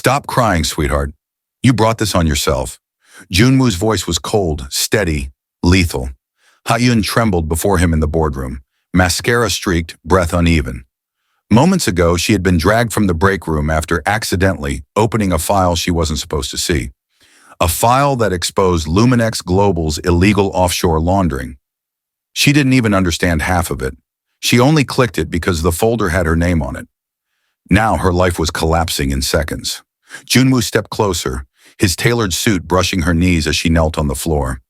Stop crying, sweetheart. You brought this on yourself. Junwoo's voice was cold, steady, lethal. Ha-yoon trembled before him in the boardroom, mascara streaked, breath uneven. Moments ago, she had been dragged from the break room after accidentally opening a file she wasn't supposed to see. A file that exposed Luminex Global's illegal offshore laundering. She didn't even understand half of it. She only clicked it because the folder had her name on it. Now her life was collapsing in seconds. Junwoo stepped closer, his tailored suit brushing her knees as she knelt on the floor.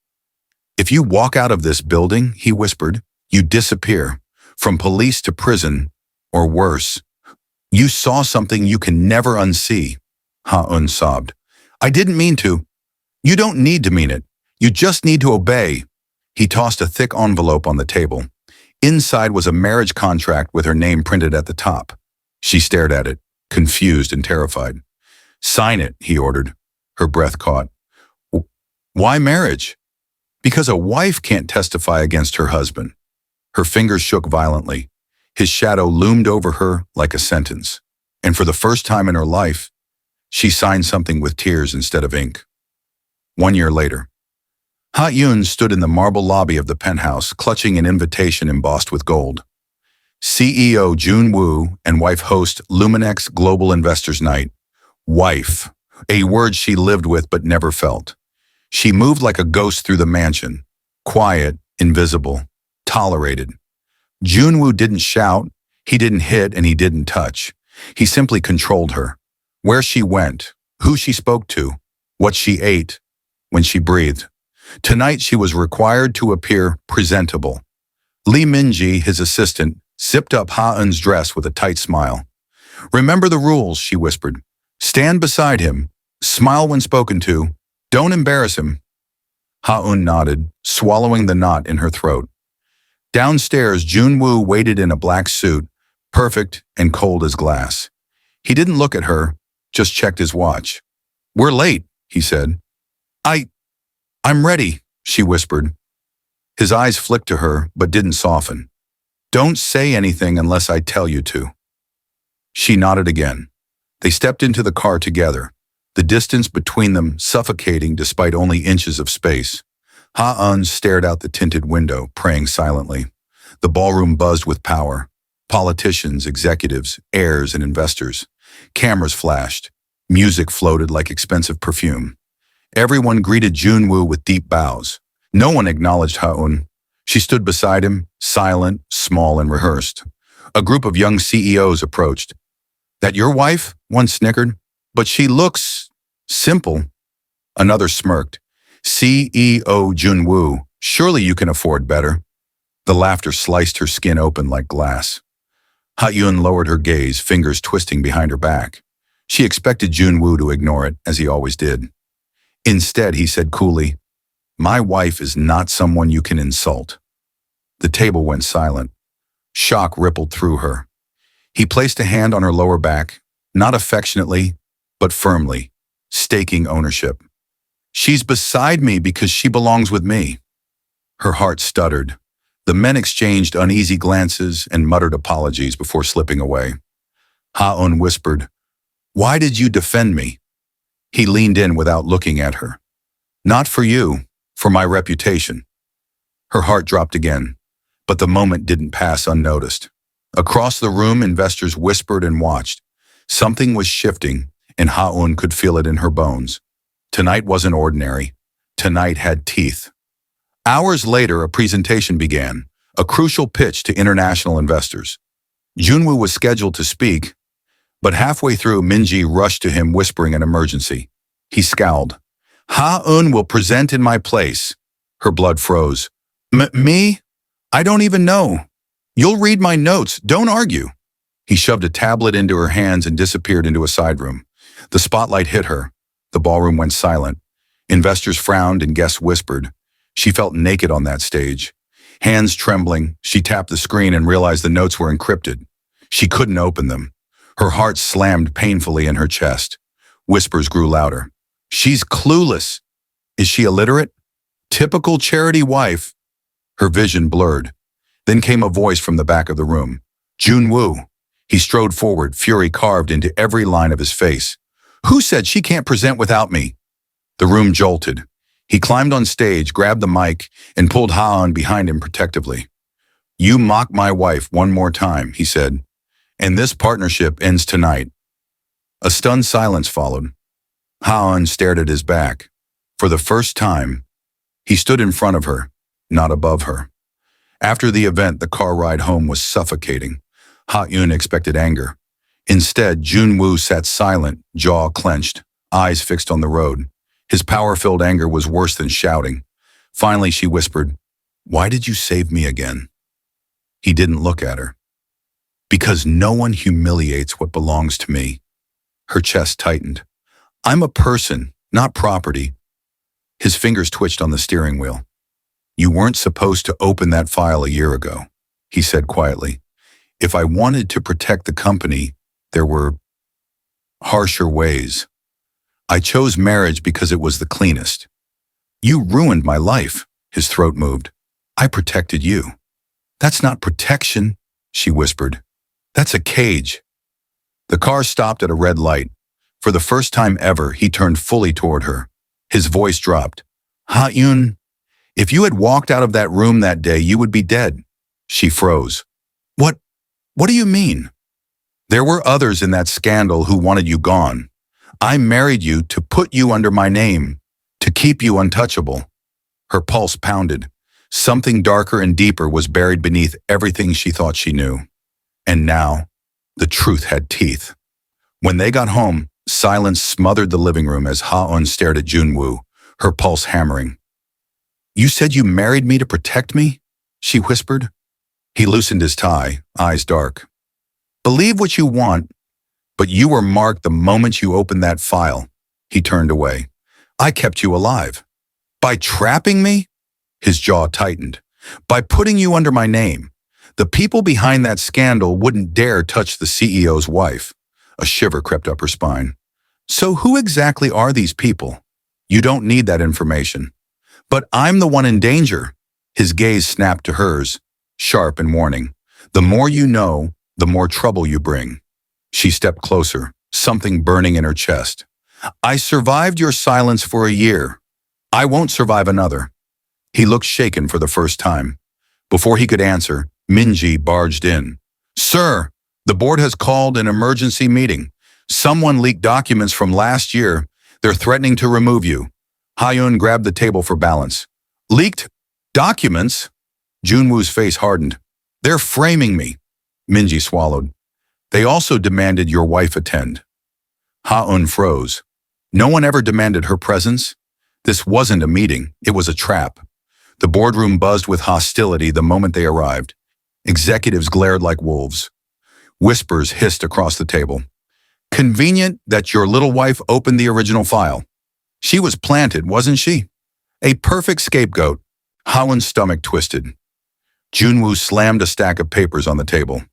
If you walk out of this building, he whispered, you disappear, from police to prison, or worse. You saw something you can never unsee. Ha-eun sobbed. I didn't mean to. You don't need to mean it. You just need to obey. He tossed a thick envelope on the table. Inside was a marriage contract with her name printed at the top. She stared at it, confused and terrified. Sign it, he ordered. Her breath caught. Why marriage? Because a wife can't testify against her husband. Her fingers shook violently. His shadow loomed over her like a sentence. And for the first time in her life, she signed something with tears instead of ink. 1 year later, Ha-yoon stood in the marble lobby of the penthouse, clutching an invitation embossed with gold. CEO Junwoo and wife host Luminex Global Investors Night. Wife, a word she lived with but never felt. She moved like a ghost through the mansion, quiet, invisible, tolerated. Junwoo didn't shout, he didn't hit, and he didn't touch. He simply controlled her. Where she went, who she spoke to, what she ate, when she breathed. Tonight she was required to appear presentable. Lee Minji, his assistant, zipped up Ha-eun's dress with a tight smile. Remember the rules, she whispered. Stand beside him, smile when spoken to, don't embarrass him. Ha-eun nodded, swallowing the knot in her throat. Downstairs, Junwoo waited in a black suit, perfect and cold as glass. He didn't look at her, just checked his watch. We're late, he said. I'm ready, she whispered. His eyes flicked to her, but didn't soften. Don't say anything unless I tell you to. She nodded again. They stepped into the car together, the distance between them suffocating despite only inches of space. Ha-eun stared out the tinted window, praying silently. The ballroom buzzed with power. Politicians, executives, heirs, and investors. Cameras flashed. Music floated like expensive perfume. Everyone greeted Junwoo with deep bows. No one acknowledged Ha-eun. She stood beside him, silent, small, and rehearsed. A group of young CEOs approached. That your wife? One snickered. But she looks simple. Another smirked. CEO Junwoo, surely you can afford better. The laughter sliced her skin open like glass. Ha-eun lowered her gaze, fingers twisting behind her back. She expected Junwoo to ignore it, as he always did. Instead, he said coolly, My wife is not someone you can insult. The table went silent. Shock rippled through her. He placed a hand on her lower back, not affectionately, but firmly, staking ownership. She's beside me because she belongs with me. Her heart stuttered. The men exchanged uneasy glances and muttered apologies before slipping away. Ha-eun whispered, Why did you defend me? He leaned in without looking at her. Not for you, for my reputation. Her heart dropped again, but the moment didn't pass unnoticed. Across the room, investors whispered and watched. Something was shifting, and Ha-eun could feel it in her bones. Tonight wasn't ordinary. Tonight had teeth. Hours later, a presentation began, a crucial pitch to international investors. Junwoo was scheduled to speak, but halfway through, Minji rushed to him whispering an emergency. He scowled. Ha-eun will present in my place. Her blood froze. Me? I don't even know. You'll read my notes. Don't argue. He shoved a tablet into her hands and disappeared into a side room. The spotlight hit her. The ballroom went silent. Investors frowned and guests whispered. She felt naked on that stage. Hands trembling, she tapped the screen and realized the notes were encrypted. She couldn't open them. Her heart slammed painfully in her chest. Whispers grew louder. She's clueless. Is she illiterate? Typical charity wife. Her vision blurred. Then came a voice from the back of the room. Junwoo. He strode forward, fury carved into every line of his face. Who said she can't present without me? The room jolted. He climbed on stage, grabbed the mic, and pulled Ha-eun behind him protectively. You mock my wife one more time, he said, and this partnership ends tonight. A stunned silence followed. Ha-eun stared at his back. For the first time, he stood in front of her, not above her. After the event, the car ride home was suffocating. Ha-eun expected anger. Instead, Junwoo sat silent, jaw clenched, eyes fixed on the road. His power-filled anger was worse than shouting. Finally, she whispered, "Why did you save me again?" He didn't look at her. "Because no one humiliates what belongs to me." Her chest tightened. "I'm a person, not property." His fingers twitched on the steering wheel. "You weren't supposed to open that file a year ago," he said quietly. "If I wanted to protect the company, there were harsher ways. I chose marriage because it was the cleanest." "You ruined my life," his throat moved. "I protected you." "That's not protection," she whispered. "That's a cage." The car stopped at a red light. For the first time ever, he turned fully toward her. His voice dropped. "Ha-eun, if you had walked out of that room that day, you would be dead." She froze. What do you mean?" "There were others in that scandal who wanted you gone. I married you to put you under my name, to keep you untouchable." Her pulse pounded. Something darker and deeper was buried beneath everything she thought she knew. And now, the truth had teeth. When they got home, silence smothered the living room as Ha-eun stared at Junwoo, her pulse hammering. "You said you married me to protect me?" she whispered. He loosened his tie, eyes dark. "Believe what you want, but you were marked the moment you opened that file." He turned away. "I kept you alive." "By trapping me?" His jaw tightened. "By putting you under my name. The people behind that scandal wouldn't dare touch the CEO's wife." A shiver crept up her spine. "So who exactly are these people?" "You don't need that information." "But I'm the one in danger." His gaze snapped to hers, sharp and warning. "The more you know, the more trouble you bring." She stepped closer, something burning in her chest. "I survived your silence for a year. I won't survive another." He looked shaken for the first time. Before he could answer, Minji barged in. "Sir, the board has called an emergency meeting. Someone leaked documents from last year. They're threatening to remove you." Ha-eun grabbed the table for balance. "Leaked documents?" Junwoo's face hardened. "They're framing me." Minji swallowed. "They also demanded your wife attend." Ha-eun froze. No one ever demanded her presence. This wasn't a meeting, it was a trap. The boardroom buzzed with hostility the moment they arrived. Executives glared like wolves. Whispers hissed across the table. "Convenient that your little wife opened the original file. She was planted, wasn't she? A perfect scapegoat." Ha-eun's stomach twisted. Junwoo slammed a stack of papers on the table.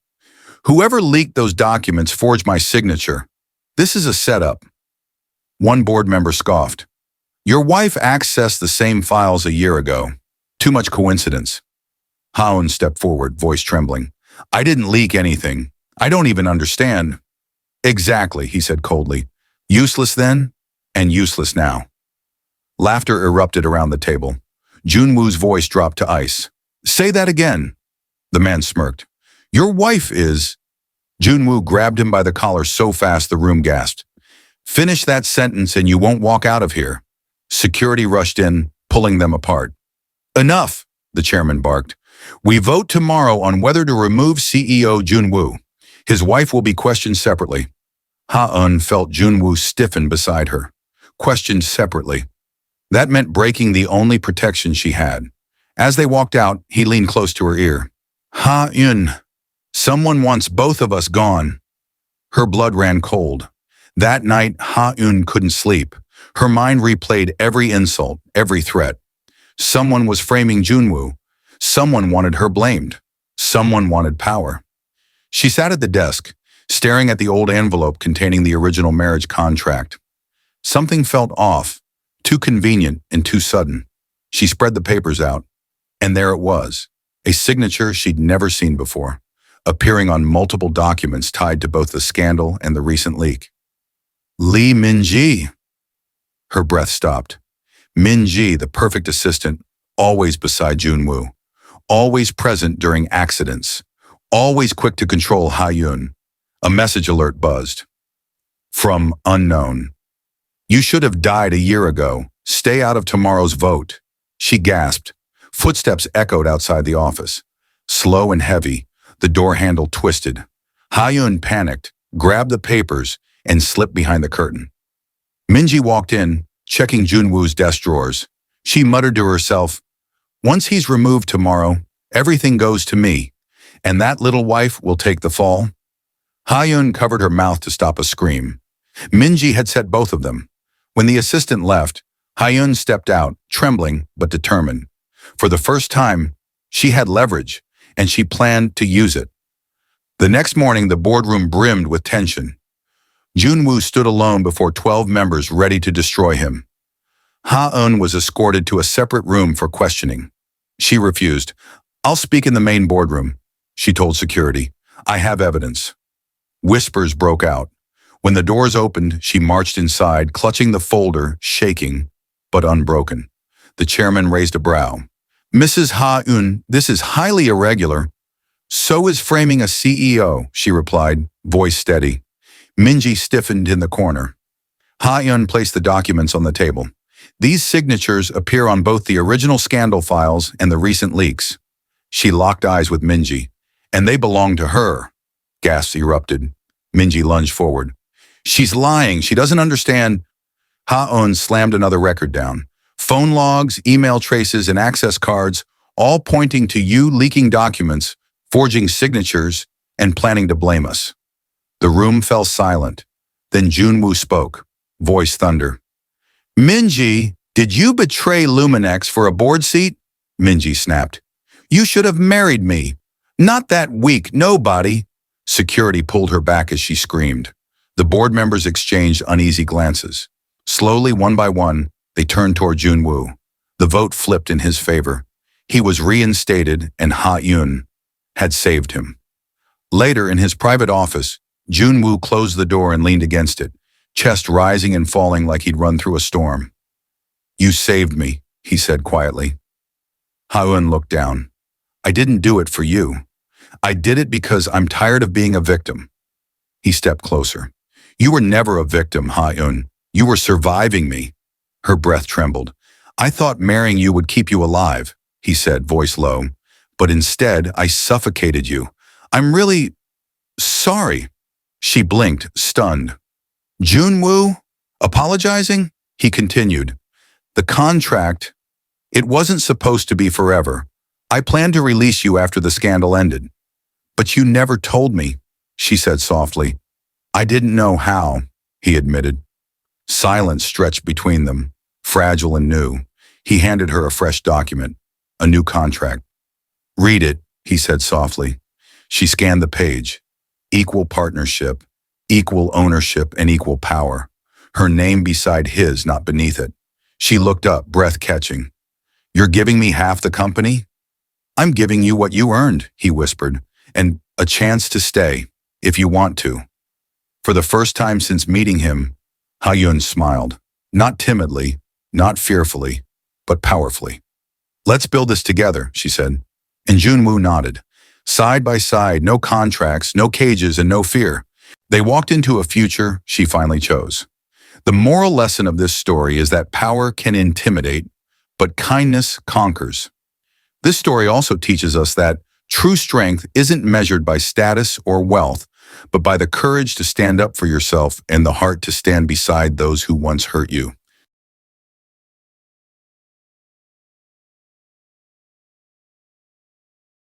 "Whoever leaked those documents forged my signature. This is a setup." One board member scoffed. "Your wife accessed the same files a year ago. Too much coincidence." Ha-eun stepped forward, voice trembling. "I didn't leak anything. I don't even understand." "Exactly," he said coldly. "Useless then, and useless now." Laughter erupted around the table. Junwoo's voice dropped to ice. "Say that again." The man smirked. "Your wife is—" Junwoo grabbed him by the collar so fast the room gasped. "Finish that sentence and you won't walk out of here." Security rushed in, pulling them apart. "Enough," the chairman barked. "We vote tomorrow on whether to remove CEO Junwoo. His wife will be questioned separately." Ha-eun felt Junwoo stiffen beside her. Questioned separately. That meant breaking the only protection she had. As they walked out, he leaned close to her ear. "Ha-eun, someone wants both of us gone." Her blood ran cold. That night, Ha-eun couldn't sleep. Her mind replayed every insult, every threat. Someone was framing Junwoo. Someone wanted her blamed. Someone wanted power. She sat at the desk, staring at the old envelope containing the original marriage contract. Something felt off, too convenient and too sudden. She spread the papers out, and there it was, a signature she'd never seen before, appearing on multiple documents tied to both the scandal and the recent leak. Lee Minji. Her breath stopped. Minji, the perfect assistant, always beside Junwoo, always present during accidents, always quick to control Ha-yun. A message alert buzzed. From unknown. You should have died a year ago. Stay out of tomorrow's vote. She gasped. Footsteps echoed outside the office. Slow and heavy, the door handle twisted. Ha-yun panicked, grabbed the papers, and slipped behind the curtain. Minji walked in, checking Junwoo's desk drawers. She muttered to herself, once he's removed tomorrow, everything goes to me, and that little wife will take the fall. Ha-yun covered her mouth to stop a scream. Minji had set both of them. When the assistant left, Ha-yun stepped out, trembling but determined. For the first time, she had leverage, and she planned to use it. The next morning, the boardroom brimmed with tension. Junwoo stood alone before 12 members ready to destroy him. Ha-eun was escorted to a separate room for questioning. She refused. I'll speak in the main boardroom, she told security. I have evidence. Whispers broke out. When the doors opened, she marched inside, clutching the folder, shaking, but unbroken. The chairman raised a brow. Mrs. Ha-eun, this is highly irregular. So is framing a CEO, she replied, voice steady. Minji stiffened in the corner. Ha-eun placed the documents on the table. These signatures appear on both the original scandal files and the recent leaks. She locked eyes with Minji. And they belong to her. Gasps erupted. Minji lunged forward. She's lying. She doesn't understand. Ha-eun slammed another record down. Phone logs, email traces, and access cards, all pointing to you leaking documents, forging signatures, and planning to blame us. The room fell silent. Then Junwoo spoke, voice thunder. Minji, did you betray Luminex for a board seat? Minji snapped. You should have married me. Not that weak, nobody. Security pulled her back as she screamed. The board members exchanged uneasy glances. Slowly, one by one, they turned toward Junwoo. The vote flipped in his favor. He was reinstated, and Ha-eun had saved him. Later, in his private office, Junwoo closed the door and leaned against it, chest rising and falling like he'd run through a storm. You saved me, he said quietly. Ha-eun looked down. I didn't do it for you. I did it because I'm tired of being a victim. He stepped closer. You were never a victim, Ha-eun. You were surviving me. Her breath trembled. I thought marrying you would keep you alive, he said, voice low. But instead, I suffocated you. I'm really sorry. She blinked, stunned. Junwoo? Apologizing? He continued. The contract, it wasn't supposed to be forever. I planned to release you after the scandal ended. But you never told me, she said softly. I didn't know how, he admitted. Silence stretched between them, fragile and new. He handed her a fresh document, a new contract. Read it, he said softly. She scanned the page. Equal partnership, equal ownership, and equal power. Her name beside his, not beneath it. She looked up, breath catching. You're giving me half the company? I'm giving you what you earned, he whispered, and a chance to stay, if you want to. For the first time since meeting him, Ha-eun smiled, not timidly, not fearfully, but powerfully. Let's build this together, she said. And Junwoo nodded. Side by side, no contracts, no cages, and no fear. They walked into a future she finally chose. The moral lesson of this story is that power can intimidate, but kindness conquers. This story also teaches us that true strength isn't measured by status or wealth, but by the courage to stand up for yourself and the heart to stand beside those who once hurt you.